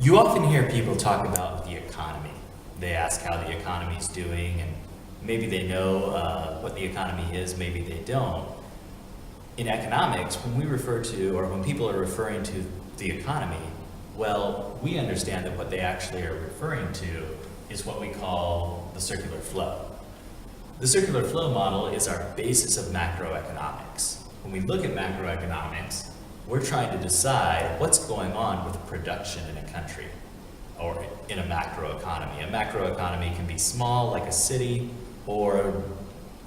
You often hear people talk about the economy. They ask how the economy is doing, and maybe they know what the economy is, maybe they don't. In economics, when we refer to, or when people are referring to the economy, well, we understand that what they actually are referring to is what we call the circular flow. The circular flow model is our basis of macroeconomics. When we look at macroeconomics, we're trying to decide what's going on with production in a country or in a macroeconomy. A macroeconomy can be small, like a city, or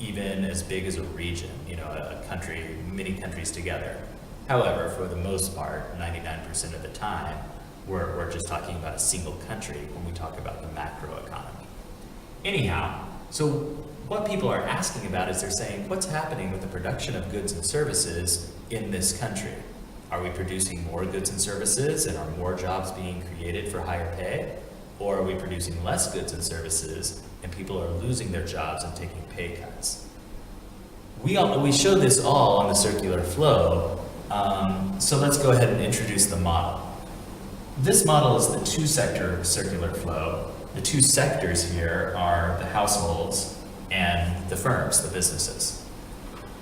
even as big as a region, a country, many countries together. However, for the most part, 99% of the time, we're just talking about a single country when we talk about the macroeconomy. Anyhow, so what people are asking about is they're saying, what's happening with the production of goods and services in this country? Are we producing more goods and services, and are more jobs being created for higher pay? Or are we producing less goods and services and people are losing their jobs and taking pay cuts? We show this all on the circular flow, so let's go ahead and introduce the model. This model is the two-sector circular flow. The two sectors here are the households and the firms, the businesses.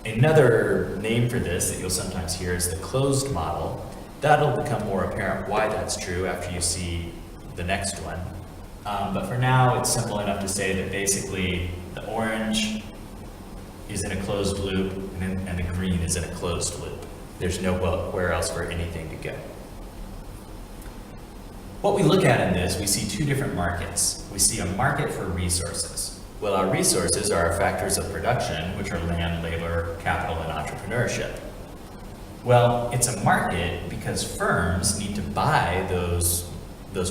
Another name for this that you'll sometimes hear is the closed model. That'll become more apparent why that's true after you see the next one. But for now, it's simple enough to say that basically the orange is in a closed loop and the green is in a closed loop. There's nowhere else for anything to go. What we look at in this, we see two different markets. We see a market for resources. Well, our resources are our factors of production, which are land, labor, capital, and entrepreneurship. Well, it's a market because firms need to buy those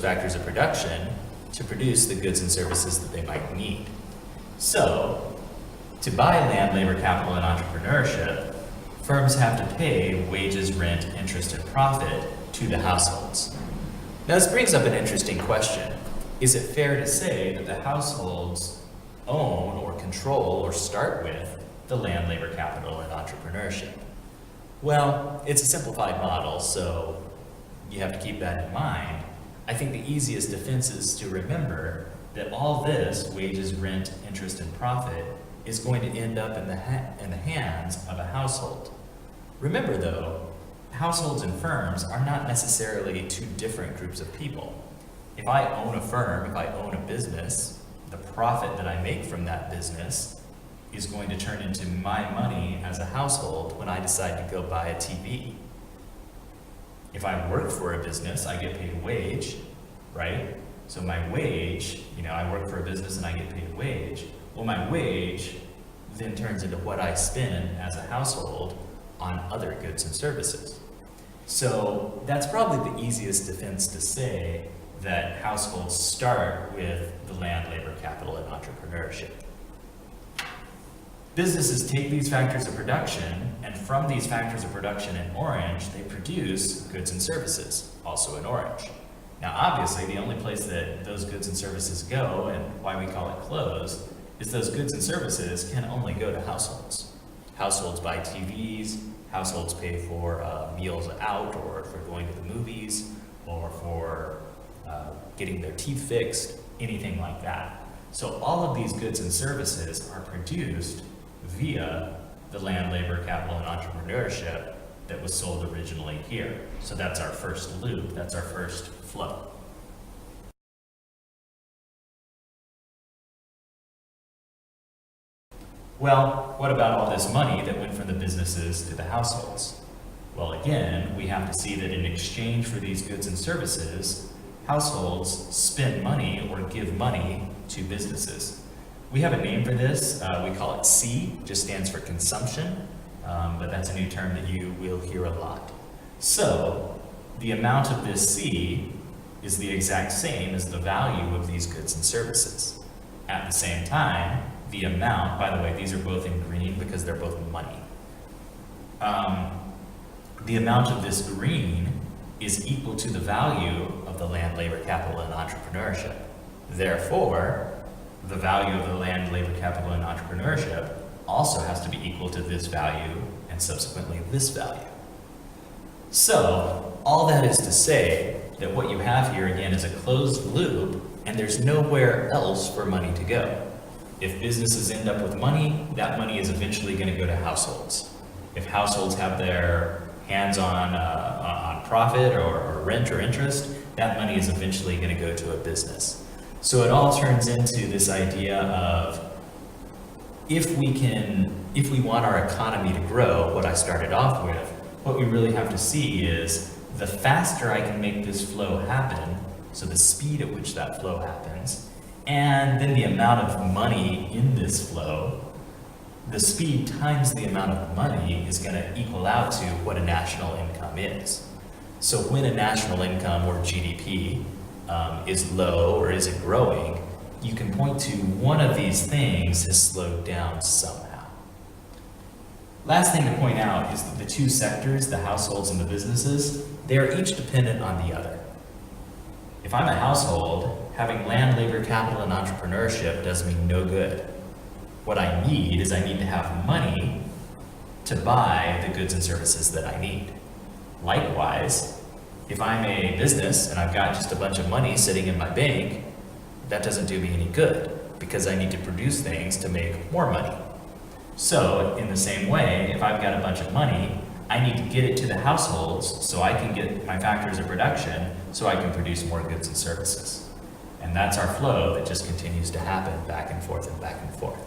factors of production to produce the goods and services that they might need. So, to buy land, labor, capital, and entrepreneurship, firms have to pay wages, rent, interest, and profit to the households. Now, this brings up an interesting question. Is it fair to say that the households own or control or start with the land, labor, capital, and entrepreneurship? Well, it's a simplified model, so you have to keep that in mind. I think the easiest defense is to remember that all this, wages, rent, interest, and profit, is going to end up in the hands of a household. Remember though, households and firms are not necessarily two different groups of people. If I own a firm, if I own a business, the profit that I make from that business is going to turn into my money as a household when I decide to go buy a TV. If I work for a business, I get paid a wage, right? So my wage, I work for a business and I get paid a wage. Well, my wage then turns into what I spend as a household on other goods and services. So that's probably the easiest defense to say that households start with the land, labor, capital, and entrepreneurship. Businesses take these factors of production, and from these factors of production in orange, they produce goods and services, also in orange. Now, obviously, the only place that those goods and services go, and why we call it closed, is those goods and services can only go to households. Households buy TVs, households pay for meals out, or for going to the movies, or for getting their teeth fixed, anything like that. So all of these goods and services are produced via the land, labor, capital, and entrepreneurship that was sold originally here. So that's our first loop, that's our first flow. Well, what about all this money that went from the businesses to the households? Well, again, we have to see that in exchange for these goods and services, households spend money or give money to businesses. We have a name for this. We call it C, just stands for consumption, but that's a new term that you will hear a lot. So the amount of this C is the exact same as the value of these goods and services. At the same time, the amount, by the way, these are both in green because they're both money. The amount of this green is equal to the value of the land, labor, capital, and entrepreneurship. Therefore, the value of the land, labor, capital, and entrepreneurship also has to be equal to this value and subsequently this value. So, all that is to say that what you have here again is a closed loop and there's nowhere else for money to go. If businesses end up with money, that money is eventually going to go to households. If households have their hands on profit or rent or interest, that money is eventually going to go to a business. So it all turns into this idea of if we want our economy to grow, what I started off with, what we really have to see is the faster I can make this flow happen, so the speed at which that flow happens, and then the amount of money in this flow, the speed times the amount of money is going to equal out to what a national income is. So when a national income or GDP is low or isn't growing, you can point to one of these things has slowed down somehow. Last thing to point out is that the two sectors, the households and the businesses, they are each dependent on the other. If I'm a household, having land, labor, capital, and entrepreneurship does me no good. What I need is I need to have money to buy the goods and services that I need. Likewise, if I'm a business and I've got just a bunch of money sitting in my bank, that doesn't do me any good because I need to produce things to make more money. So in the same way, if I've got a bunch of money, I need to get it to the households so I can get my factors of production so I can produce more goods and services. And that's our flow that just continues to happen back and forth and back and forth.